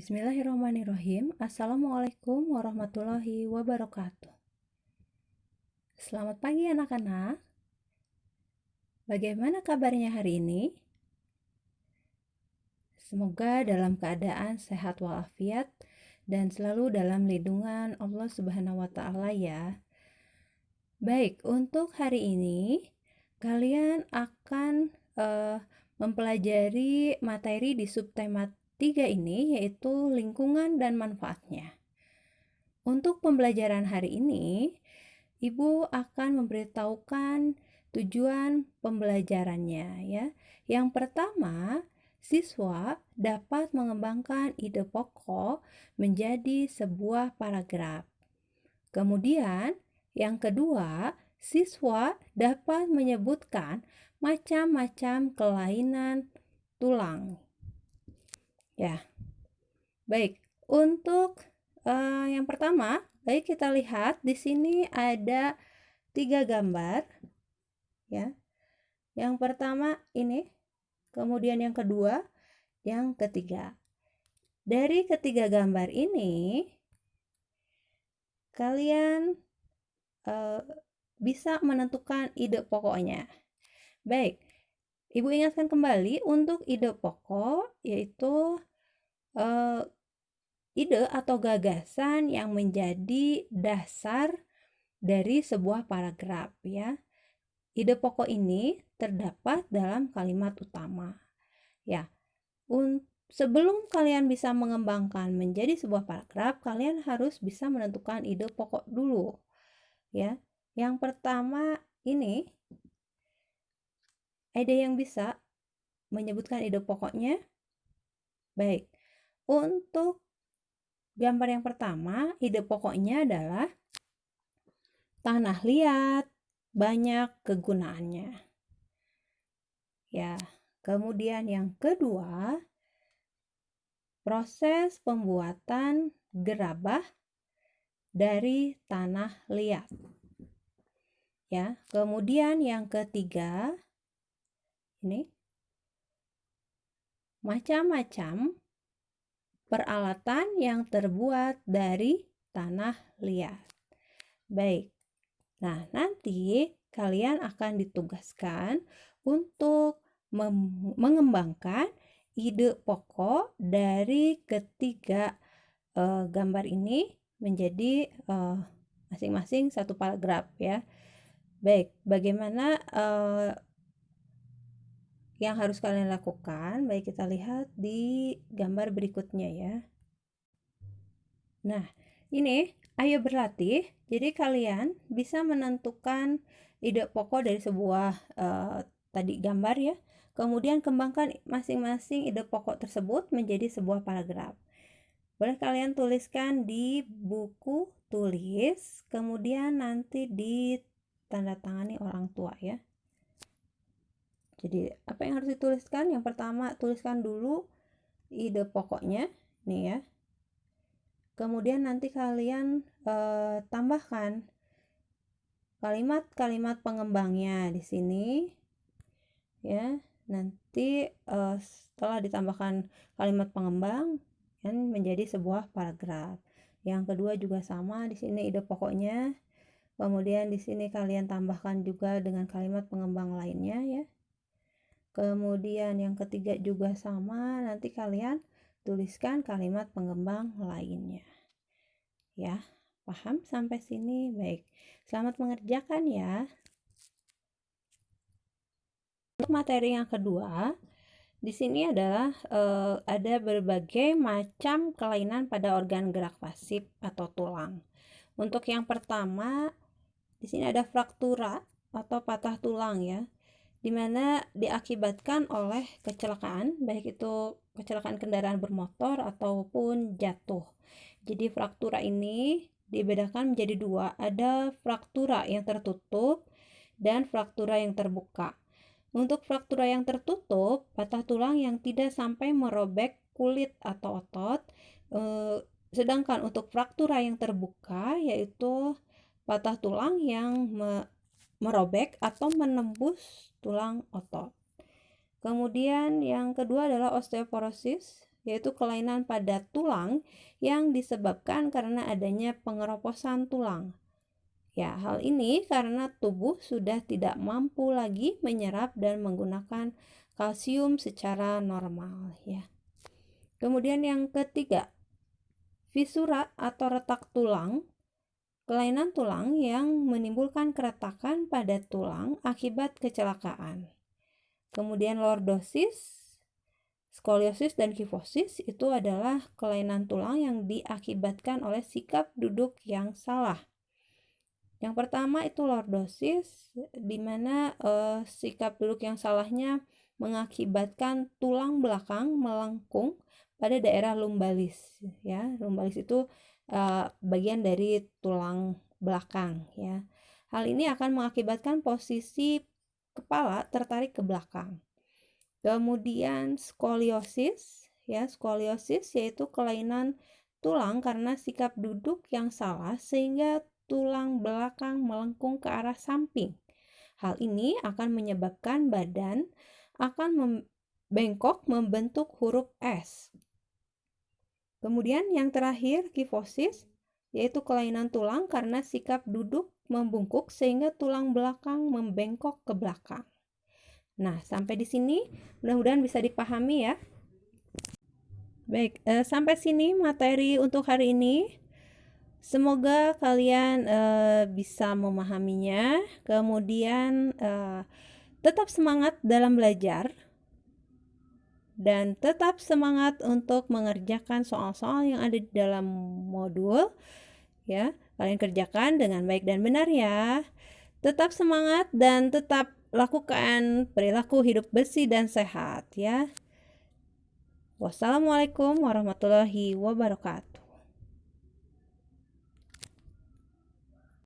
Bismillahirrahmanirrahim. Assalamualaikum warahmatullahi wabarakatuh. Selamat pagi anak-anak. Bagaimana kabarnya hari ini? Semoga dalam keadaan sehat walafiat dan selalu dalam lindungan Allah Subhanahu wa taala ya. Baik, untuk hari ini kalian akan mempelajari materi di subtema 3 ini, yaitu lingkungan dan manfaatnya. Untuk pembelajaran hari ini, Ibu akan memberitahukan tujuan pembelajarannya ya. Yang pertama, siswa dapat mengembangkan ide pokok menjadi sebuah paragraf. Kemudian, yang kedua, siswa dapat menyebutkan macam-macam kelainan tulang. Ya, baik. Untuk yang pertama, baik kita lihat di sini ada 3 gambar. Ya, yang pertama ini, kemudian yang kedua, yang ketiga. Dari ketiga gambar ini, kalian bisa menentukan ide pokoknya. Baik, Ibu ingatkan kembali untuk ide pokok yaitu ide atau gagasan yang menjadi dasar dari sebuah paragraf ya. Ide pokok ini terdapat dalam kalimat utama. Ya. Sebelum kalian bisa mengembangkan menjadi sebuah paragraf, kalian harus bisa menentukan ide pokok dulu. Ya. Yang pertama ini, ada yang bisa menyebutkan ide pokoknya? Baik. Untuk gambar yang pertama, ide pokoknya adalah tanah liat, banyak kegunaannya. Ya, kemudian yang kedua, proses pembuatan gerabah dari tanah liat. Ya, kemudian yang ketiga, ini macam-macam peralatan yang terbuat dari tanah liat. Baik. Nah, nanti kalian akan ditugaskan untuk mengembangkan ide pokok dari ketiga gambar ini menjadi masing-masing satu paragraf ya. Baik, bagaimana yang harus kalian lakukan? Baik, kita lihat di gambar berikutnya ya. Nah, ini ayo berlatih. Jadi kalian bisa menentukan ide pokok dari sebuah tadi gambar ya. Kemudian kembangkan masing-masing ide pokok tersebut menjadi sebuah paragraf. Boleh kalian tuliskan di buku tulis, kemudian nanti ditandatangani orang tua ya. Jadi apa yang harus dituliskan? Yang pertama, tuliskan dulu ide pokoknya nih ya. Kemudian nanti kalian tambahkan kalimat-kalimat pengembangnya di sini ya. Nanti setelah ditambahkan kalimat pengembang kan menjadi sebuah paragraf. Yang kedua juga sama, di sini ide pokoknya. Kemudian di sini kalian tambahkan juga dengan kalimat pengembang lainnya ya. Kemudian yang ketiga juga sama, nanti kalian tuliskan kalimat pengembang lainnya. Ya, paham sampai sini? Baik. Selamat mengerjakan ya. Untuk materi yang kedua, di sini adalah ada berbagai macam kelainan pada organ gerak pasif atau tulang. Untuk yang pertama, di sini ada fraktura atau patah tulang ya, di mana diakibatkan oleh kecelakaan, baik itu kecelakaan kendaraan bermotor ataupun jatuh. Jadi fraktura ini dibedakan menjadi dua, ada fraktura yang tertutup dan fraktura yang terbuka. Untuk fraktura yang tertutup, patah tulang yang tidak sampai merobek kulit atau otot. Sedangkan untuk fraktura yang terbuka, yaitu patah tulang yang merobek atau menembus tulang otot. Kemudian yang kedua adalah osteoporosis, yaitu kelainan pada tulang yang disebabkan karena adanya pengeroposan tulang. Ya, hal ini karena tubuh sudah tidak mampu lagi menyerap dan menggunakan kalsium secara normal, ya. Kemudian yang ketiga, fisura atau retak tulang. Kelainan tulang yang menimbulkan keretakan pada tulang akibat kecelakaan. Kemudian lordosis, skoliosis, dan kifosis itu adalah kelainan tulang yang diakibatkan oleh sikap duduk yang salah. Yang pertama itu lordosis, di mana sikap duduk yang salahnya mengakibatkan tulang belakang melengkung pada daerah lumbalis, ya. Lumbalis itu bagian dari tulang belakang, ya. Hal ini akan mengakibatkan posisi kepala tertarik ke belakang. Kemudian skoliosis, ya. Skoliosis yaitu kelainan tulang karena sikap duduk yang salah sehingga tulang belakang melengkung ke arah samping. Hal ini akan menyebabkan badan akan bengkok membentuk huruf S. Kemudian yang terakhir, kifosis, yaitu kelainan tulang karena sikap duduk membungkuk sehingga tulang belakang membengkok ke belakang. Nah, sampai di sini mudah-mudahan bisa dipahami ya. Baik, sampai sini materi untuk hari ini. Semoga kalian bisa memahaminya, kemudian tetap semangat dalam belajar. Dan tetap semangat untuk mengerjakan soal-soal yang ada di dalam modul, ya. Kalian kerjakan dengan baik dan benar ya. Tetap semangat dan tetap lakukan perilaku hidup bersih dan sehat ya. Wassalamualaikum warahmatullahi wabarakatuh.